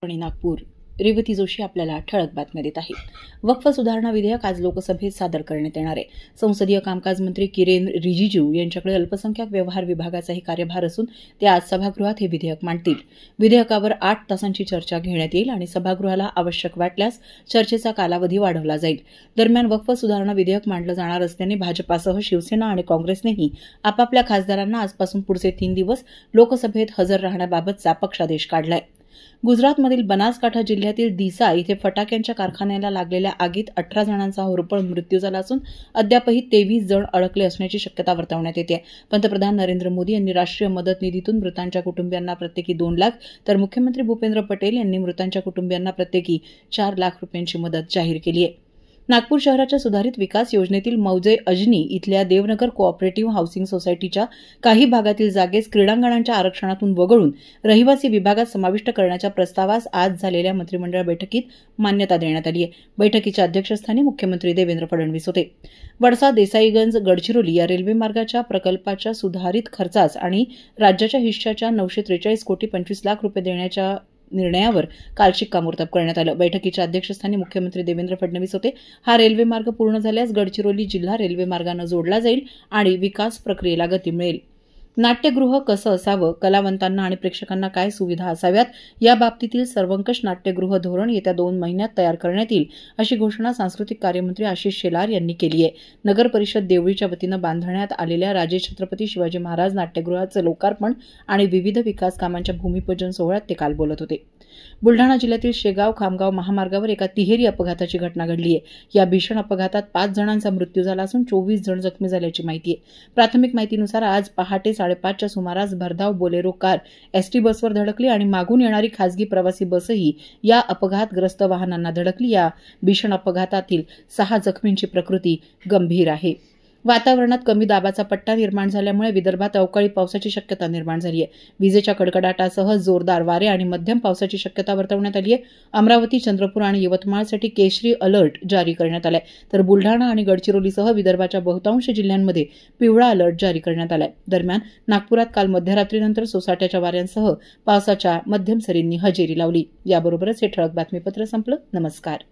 आणि नागपूर. रेवती जोशी आपल्याला ठळक बातम्या देत आहे. वक्फ सुधारणा विधेयक आज लोकसभेत सादर करण्यात येणार आहे. संसदीय कामकाज मंत्री किरेन रिजिजू यांच्याकडे अल्पसंख्याक व्यवहार विभागाचाही कार्यभार असून ते आज सभागृहात हे विधेयक मांडतील. विधेयकावर 8 तासांची चर्चा घेण्यात येईल आणि सभागृहाला आवश्यक वाटल्यास चर्चेचा कालावधी वाढवला जाईल. दरम्यान वक्फ सुधारणा विधेयक मांडलं जाणार असल्याने भाजपासह शिवसेना आणि काँग्रेसनेही आपापल्या खासदारांना आजपासून पुढचे 3 दिवस लोकसभेत हजर राहण्याबाबतचा पक्षादेश काढलाय. गुजरातमधील बनासकांठा जिल्ह्यातील दिसा इथे फटाक्यांच्या कारखान्याला लागलेल्या आगीत 18 जणांचा होरपळ मृत्यू झाला असून अद्यापही 23 जण अडकले असण्याची शक्यता वर्तवण्यात येते. पंतप्रधान नरेंद्र मोदी यांनी राष्ट्रीय मदत निधीतून मृतांच्या कुटुंबियांना प्रत्येकी 2 लाख तर मुख्यमंत्री भूपेंद्र पटेल यांनी मृतांच्या कुटुंबियांना प्रत्येकी 4 लाख रुपयांची मदत जाहीर केली आहे. नागपूर शहराच्या सुधारित विकास योजनेतील मौजे अजनी इथल्या देवनगर कोऑपरेटिव्ह हाऊसिंग सोसायटीच्या काही भागातील जागेस क्रीडांगणांच्या आरक्षणातून वगळून रहिवासी विभागात समाविष्ट करण्याच्या प्रस्तावास आज झालेल्या मंत्रिमंडळ बैठकीत मान्यता देण्यात आली आहे. बैठकीच्या अध्यक्षस्थानी मुख्यमंत्री देवेंद्र फडणवीस होते. वडसा देसाईगंज गडचिरोली या रेल्वे मार्गाच्या प्रकल्पाच्या सुधारित खर्चास आणि राज्याच्या हिश्श्याच्या 943 कोटी 25 लाख रुपये देण्याच्या निर्णयावर काल शिक्कामोर्तब करण्यात आलं. बैठकीच्या अध्यक्षस्थानी मुख्यमंत्री देवेंद्र फडणवीस होते. हा रेल्वे मार्ग पूर्ण झाल्यास गडचिरोली जिल्हा रेल्वे मार्गाने जोडला जाईल आणि विकास प्रक्रियेला गती मिळेल. नाट्यगृह कसं असावं, कलावंतांना आणि प्रेक्षकांना काय सुविधा असाव्यात याबाबतीतील सर्वंकष नाट्यगृह धोरण येत्या 2 महिन्यात तयार करण्यात येईल अशी घोषणा सांस्कृतिक कार्यमंत्री आशिष शेलार यांनी केली आहे. नगर परिषद देवळीच्या वतीनं बांधण्यात आलेल्या राजे छत्रपती शिवाजी महाराज नाट्यगृहाचं लोकार्पण आणि विविध विकास कामांच्या भूमिपूजन सोहळ्यात ते काल बोलत होते. बुलढाणा जिल्ह्यातील शेगाव खामगाव महामार्गावर एका तिहेरी अपघाताची घटना घडली आहे. या भीषण अपघातात 5 जणांचा मृत्यू झाला असून 24 जण जखमी झाल्याची माहिती आहे. प्राथमिक माहितीनुसार आज पहाटे 5:30च्या सुमारास भरधाव बोलेरो कार एसटी बसवर धडकली आणि मागून येणारी खासगी प्रवासी बसही या अपघातग्रस्त वाहनांना धडकली. या भीषण अपघातातील 6 जखमींची प्रकृती गंभीर आहे. वातावरणात कमी दाबाचा पट्टा निर्माण झाल्यामुळे विदर्भात अवकाळी पावसाची शक्यता निर्माण झाली आहे. विजेच्या कडकडाटासह जोरदार वारे आणि मध्यम पावसाची शक्यता वर्तवण्यात आली आहे. अमरावती, चंद्रपूर आणि यवतमाळसाठी केशरी अलर्ट जारी करण्यात आलाय, तर बुलढाणा आणि गडचिरोलीसह विदर्भाच्या बहुतांश जिल्ह्यांमध्ये पिवळा अलर्ट जारी करण्यात आलाय. दरम्यान नागपुरात काल मध्यरात्रीनंतर सोसाट्याच्या वाऱ्यांसह पावसाच्या मध्यम सरींनी हजेरी लावली. याबरोबरच हे ठळक बातमीपत्र संपलं. नमस्कार.